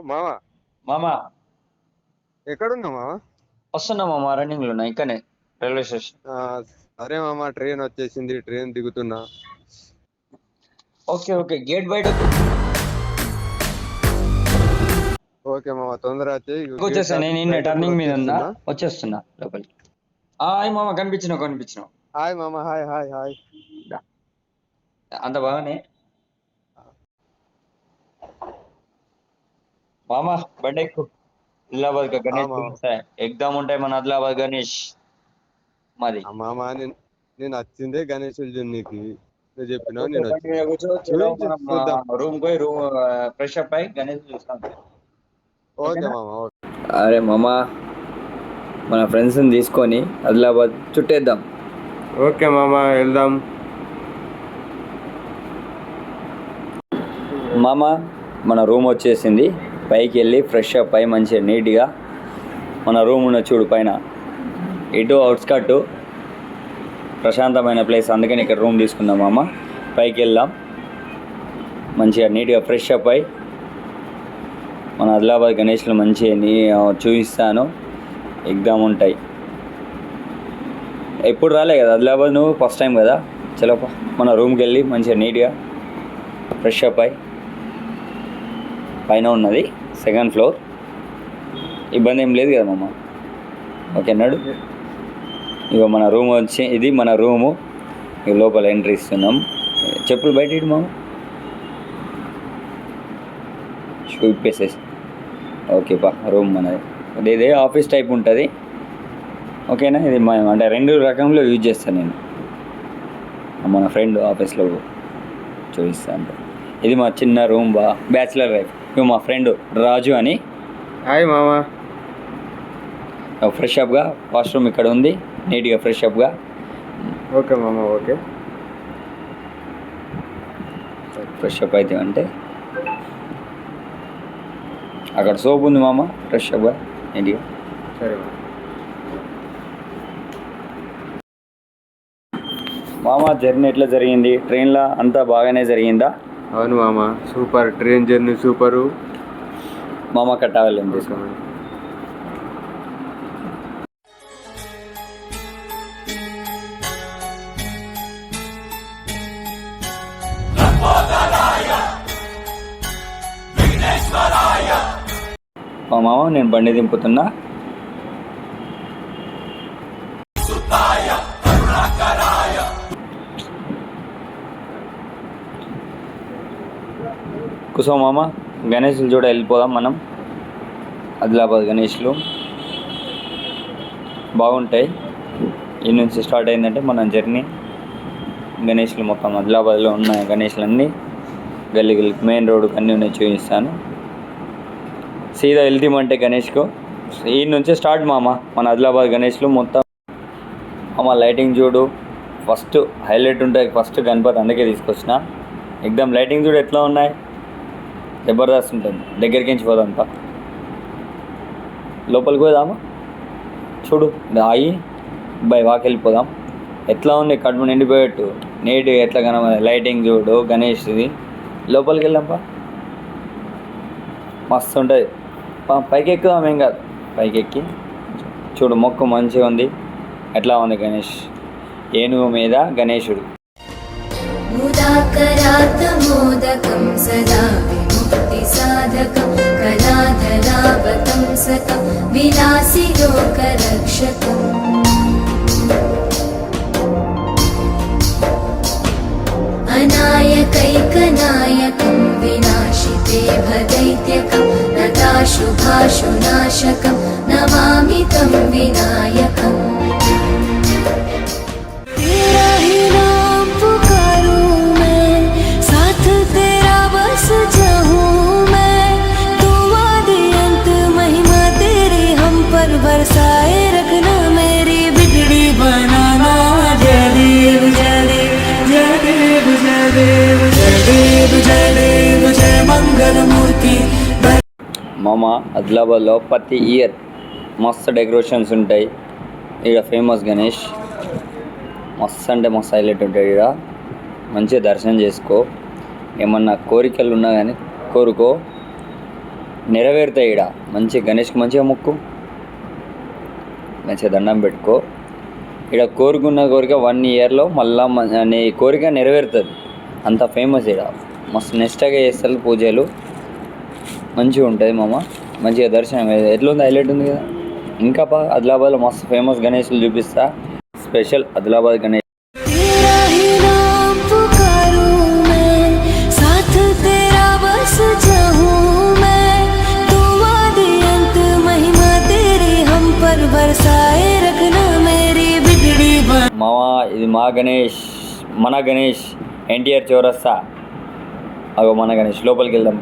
మామ మామా ఎక్కడున్నావు మామ? వస్తున్నా మామా, రన్నింగ్ లో ఉన్నా ఇక్కనే రైల్వే స్టేషన్. ఆ, సరే మామ, ట్రైన్ వచ్చేసింది, ట్రైన్ దిగుతున్నా. ఓకే ఓకే, గేట్ బయట ఓకే మామ, తొందర వచ్చి గేట్ వచ్చేస్తా. నేను దాటి ఇన్నే బయట కూడా టర్నింగ్ మీద ఉన్నా, వచ్చేస్తున్నా. వచ్చేస్తున్నా లోపలికి. హాయ్ మామ, కనిపించినావు. హాయ్ మామ, హాయ్ హాయ్ హాయ్. దా. అంత బాగానే మామా, బండి ఎక్కు. ఆదిలాబాద్ కా ఆ గణేష్ మామ. ఎగ్దాం ఉంటాయి మన ఆదిలాబాద్ గణేష్ మాది. ఆ మామ, నేను వచ్చిందే గణేశుల జున్నికి. నువ్వు చెప్పినావు, ఓకే, నేను బండి వచ్చిన. మీద కూర్చో, చలో చూపించు మనం చూద్దాం. రూమ్ పోయి ఫ్రెష్ అప్ అయి గణేష్ చూస్తాం. ఓకే ఓకేనా? మామ, ఓకే. అరే మామ, మన ఫ్రెండ్స్ని తీసుకొని ఆదిలాబాద్ చుట్టేద్దాం. ఓకే మామ, వెళ్దాం. మామ, మన రూమ్ వచ్చేసింది. పైకి వెళ్ళి ఫ్రెష్ అప్ అయి మంచిగా నీట్గా మన రూమ్ ఉన్న చూడు పైన, ఇటు అవుట్స్కట్ ప్రశాంతమైన ప్లేస్, అందుకని ఇక్కడ రూమ్ తీసుకున్నాం మామ. పైకి వెళ్దాం, మంచిగా నీట్గా ఫ్రెష్ అప్ అయి మన ఆదిలాబాద్ గణేష్లో మంచిగా చూపిస్తాను. ఎగ్దాం ఉంటాయి. ఎప్పుడు రాలే కదా ఆదిలాబాద్, నువ్వు ఫస్ట్ టైం కదా. చలో మన రూమ్కి వెళ్ళి మంచిగా నీట్గా ఫ్రెష్ అప్ అయి, పైన ఉన్నది సెకండ్ ఫ్లోర్, ఇబ్బంది ఏం లేదు కదా మామ. ఓకే అన్నాడు. ఇక మన రూమ్ వచ్చి ఇది మన రూము. ఇక లోపల ఎంట్రీ ఇస్తున్నాం. చెప్పులు బయట ఇటు మామ, షూ ఇప్పేసేసి. ఓకే పా, రూమ్ మనది. ఇదే ఆఫీస్ టైప్ ఉంటుంది. ఓకేనా? ఇది అంటే రెండు రకంలో యూజ్ చేస్తాను నేను. మన ఫ్రెండ్ ఆఫీస్లో చూపిస్తాను. ఇది మా చిన్న రూమ్ బ్యాచిలర్ లైఫ్. ఇవి మా ఫ్రెండ్ రాజు అని. హాయ్ మామ. ఫ్రెష్ అప్గా వాష్రూమ్ ఇక్కడ ఉంది, నీట్గా ఫ్రెష్ అప్గా. ఓకే మామ, ఓకే. ఫ్రెష్ అప్ అయితే అంటే అక్కడ సోప్ ఉంది మామ, ఫ్రెష్ అప్గా నీట్గా. సరే మామ, జర్నీ ఎట్లా జరిగింది? ట్రైన్లో అంతా బాగానే జరిగిందా? అవును మామ, సూపర్. ట్రైన్ జర్నీ సూపరు మామ. కట్టాలి తీసుకోండి. మామ, నేను బండి దింపుతున్నా. కూసో మామ, గణేష్లు చూడ వెళ్ళిపోదాం మనం. ఆదిలాబాద్ గణేష్లు బాగుంటాయి. ఈ నుంచి స్టార్ట్ అయిందంటే మన జర్నీ. గణేష్లు మొత్తం ఆదిలాబాద్లో ఉన్న గణేష్లన్నీ గల్లీ మెయిన్ రోడ్డుకి అన్నీ ఉన్నాయి, చూపిస్తాను. సీదా వెళ్తామంటే గణేష్కు ఈ నుంచే స్టార్ట్ మామ. మన ఆదిలాబాద్ గణేష్లు మొత్తం మామ. లైటింగ్ చూడు, ఫస్ట్ హైలైట్ ఉంటాయి. ఫస్ట్ గణపతి అందుకే తీసుకొచ్చిన. ఎగ్దాం లైటింగ్ చూడు ఎట్లా ఉన్నాయి, జబర్దస్త్ ఉంటుంది. దగ్గరికి నుంచి పోదంతా లోపలికి పోదామా? చూడు ఆగి బై వాకి వెళ్ళిపోదాం. ఎట్లా ఉంది కడుపు నిండిపోయేట్టు నీట్గా ఎట్లా కనబడి. లైటింగ్ చూడు గణేష్ది. లోపలికి వెళ్దాంపా, మస్తు ఉంటుంది. పైకి ఎక్కుదాం, ఏం కాదు. పైకి ఎక్కి చూడు, మొక్కు మంచిగా ఉంది. ఎట్లా ఉంది గణేష్? ఏనుగు మీద గణేశుడు. मुदाकरात्मोदकं सदा विमुक्तिसाधकं कलाधरावतं सतं विलासि लोकरक्षकम् अनायकैकनायकं विनाशिते भदैत्यकं नताशुभाशुनाशकं नमामि तं विनायकम् बरसाए रखना मेरी बिगड़ी बनाना जय देव जय देव जय देव जय देव जय देव जय देव जय मंगल मूर्ति. మామ, ఆదిలాబాద్లో ప్రతి ఇయర్ మస్తు డెకరేషన్స్ ఉంటాయి. ఇక్కడ ఫేమస్ గణేష్ మస్తు అంటే మస్తు హైలైట్ ఉంటాయి. ఇక్కడ మంచిగా దర్శనం చేసుకో. ఏమన్నా కోరికలు ఉన్నా కానీ కోరుకో, నెరవేరుతాయి. ఇక్కడ మంచి గణేష్కి మంచిగా మొక్కు, మంచిగా దండం పెట్టుకో. ఇక్కడ కోరుకున్న కోరిక 1 ఇయర్లో మళ్ళా నీ కోరిక నెరవేరుతుంది. అంత ఫేమస్ ఇక్కడ, మస్తు నిష్టగా చేస్తారు పూజలు, మంచిగా ఉంటుంది మామ. మంచిగా దర్శనం ఎట్లుంది, హైలైట్ ఉంది కదా. ఇంకా ఆదిలాబాద్లో మస్తు ఫేమస్ గణేష్లు చూపిస్తా. స్పెషల్ ఆదిలాబాద్ గణేష్. तेरा ही नाम पुकारूं मैं, साथ तेरा बस चाहूं मैं, दुआ दे अंत महिमा तेरी हम पर बरसाए रखना मेरी बिगड़ी बन। మామ ఇది మా గణేష్, మన గణేష్, ఎన్టీఆర్ చౌరస్తా. అగో మన గణేష్. లోపలికి వెళ్దాం,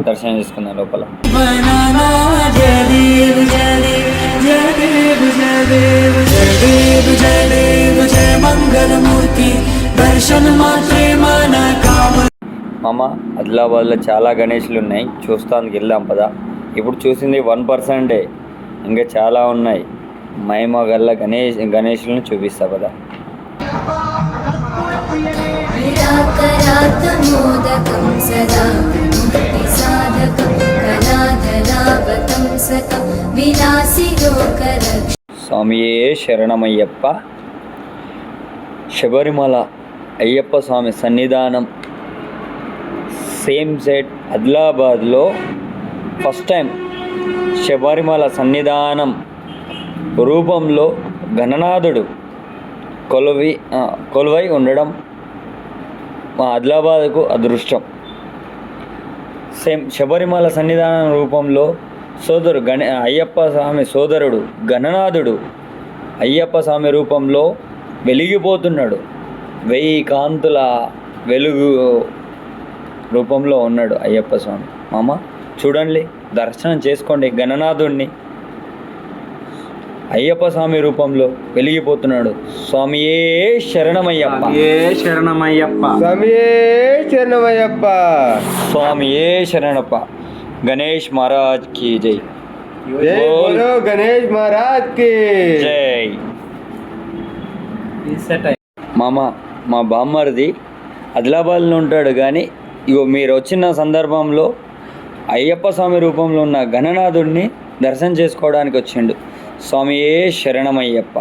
దర్శనం చేసుకుందాం లోపల. बनाना जय देव जय देव जय देव जय देव जय देव जय देव जय मंगल मूर्ति, दर्शन मात्रे मन काम। మామ ఆదిలాబాద్లో చాలా గణేష్లు ఉన్నాయి, చూస్తానికి వెళ్దాం పదా. ఇప్పుడు చూసింది 1%, ఇంకా చాలా ఉన్నాయి. మహిమ గల్ల గణేష్లను చూపిస్తా పదా. निराकरात्मोदकं सदा विमुक्तिसाधकं कलाधरावतं सतं विलासिलोकरक्षकं। స్వామియే శరణమయ్యప్ప. శబరిమల అయ్యప్ప స్వామి సన్నిధానం సేమ్ సెట్ ఆదిలాబాద్లో ఫస్ట్ టైం శబరిమల సన్నిధానం రూపంలో గణనాథుడు కొలువై ఉండడం మా ఆదిలాబాద్కు అదృష్టం. సేమ్ శబరిమల సన్నిధానం రూపంలో అయ్యప్ప స్వామి సోదరుడు గణనాథుడు అయ్యప్ప స్వామి రూపంలో వెలిగిపోతున్నాడు. 1000 కాంతుల వెలుగు రూపంలో ఉన్నాడు అయ్యప్ప స్వామి. మామ చూడండి, దర్శనం చేసుకోండి గణనాథుడిని. అయ్యప్ప స్వామి రూపంలో వెలిగిపోతున్నాడు. స్వామియే శరణమయ్యప్ప, శరణమయ్యప్ప, స్వామియే శరణమయ్యప్ప, స్వామియే శరణప్ప. గణేష్ మహారాజ్ కి జై. జై బోలో గణేష్ మహారాజ్ కి జై. మామ మా బామ్మరిది ఆదిలాబాద్లో ఉంటాడు, కానీ ఇగో మీరు వచ్చిన సందర్భంలో అయ్యప్ప స్వామి రూపంలో ఉన్న గణనాథుడిని దర్శనం చేసుకోవడానికి వచ్చిండు. స్వామియే శరణమయ్యప్ప.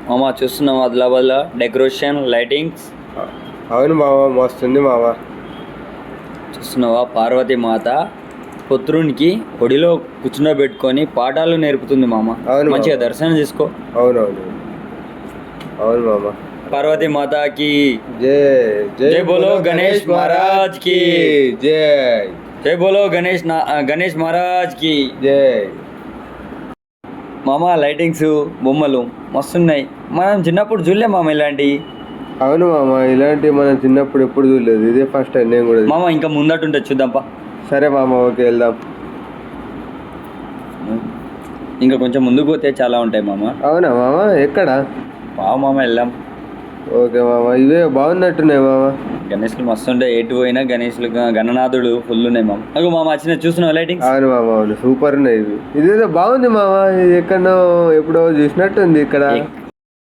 మామ చూస్తున్నాం ఆదిలాబాద్లో డెకరేషన్, లైటింగ్స్. అవును మామ, మస్తుంది మామ. చూస్తున్నావా, పార్వతీ మాత పుత్రునికి ఒడిలో కూర్చుండబెట్టుకొని పాఠాలు నేర్పుతుంది మామ. అవును మంచిగా మామ. దర్శనం చేసుకో. అవునవును, అవును మామ. పార్వతీ మాతాకి జై. జై బోలో గణేష్ మహారాజ్ కి జై. జై బోలో గణేష్ మహారాజ్ కి జై. మామ లైటింగ్స్, బొమ్మలు మస్తున్నాయి. మనం చిన్నప్పుడు చూడలే మామ ఇలాంటివి. అవును మామ, ఇలాంటివి మనం చిన్నప్పుడు ఎప్పుడు చూడలేదు, ఇదే ఫస్ట్ టైం నేను కూడా. మామ ఇంకా ముందటుంటే చూద్దాంపా. సరే మామ, ఓకే వెళ్దాం. ఇంకా కొంచెం ముందుకు పోతే చాలా ఉంటాయి మామ. అవునా మామ, ఎక్కడ? మామ వెళ్దాం. ఓకే మామ, ఇవే బాగున్నట్టున్నాయి మామ. గణేష్లు మస్తు ఉంటాయి, ఎటు పోయినా గణేష్లు గణనాథుడు ఫుల్ ఉన్నాయి మామ. అగో మామ వచ్చిన చూస్తున్నావు లైటింగ్స్. అవును మామ, అవును, సూపర్ ఉన్నాయి ఇవి. ఇదేదో బాగుంది మామ, ఇది ఎక్కడో ఎప్పుడో చూసినట్టుంది. ఇక్కడ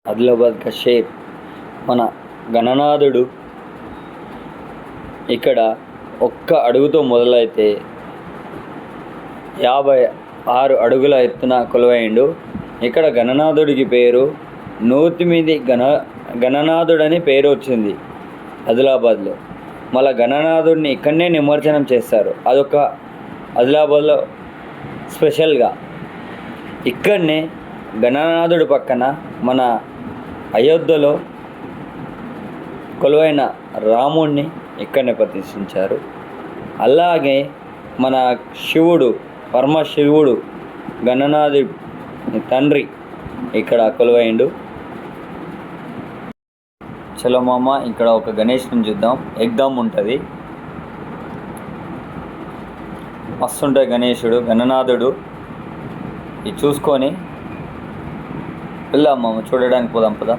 ఆదిలాబాద్ కా షేప్ మన గణనాథుడు ఇక్కడ ఒక్క అడుగుతో మొదలైతే 56 అడుగుల ఎత్తున కొలువైండు. ఇక్కడ గణనాథుడికి పేరు 108 గణనాథుడని పేరు వచ్చింది ఆదిలాబాద్లో. మళ్ళీ గణనాథుడిని ఇక్కడనే నిమజ్జనం చేస్తారు. అదొక ఆదిలాబాద్లో స్పెషల్గా. ఇక్కడనే గణనాథుడి పక్కన మన అయోధ్యలో కొలువైన రాముడిని ఇక్కడనే ప్రతిష్ఠించారు. అలాగే మన శివుడు, పరమశివుడు గణనాథుడి తండ్రి ఇక్కడ కొలువైండు. చలో మామ, ఇక్కడ ఒక గణేష్ని చూద్దాం. ఎగ్దాం ఉంటుంది, మస్తు ఉంటుంది గణేశుడు, గణనాథుడు. ఇది చూసుకొని వెళ్దాం మామ, చూడడానికి పోదాం పదా.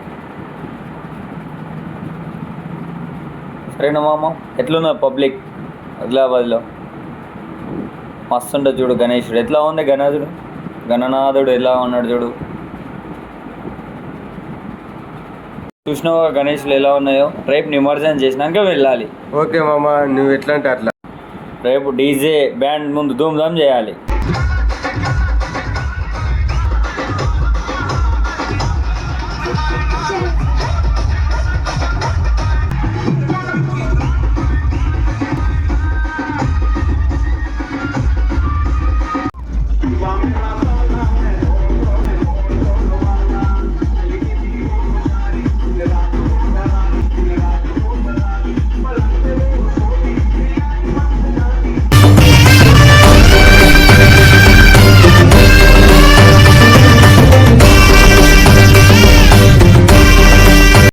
సరేనా మామ, ఎట్లున్నా పబ్లిక్ ఆదిలాబాద్లో? మస్తు ఉంటుంది చూడు గణేశుడు. ఎట్లా ఉంది గణనాథుడు ఎలా ఉన్నాడు చూడు. చూసినావా గణేష్లు ఎలా ఉన్నాయో, రేపు నిమజ్జనం చేసినాక వెళ్ళాలి. ఓకే మామ, నువ్వు ఎట్లా అంటే అట్లా. రేపు డీజే బ్యాండ్ ముందు ధూమ్ధామ్ చేయాలి.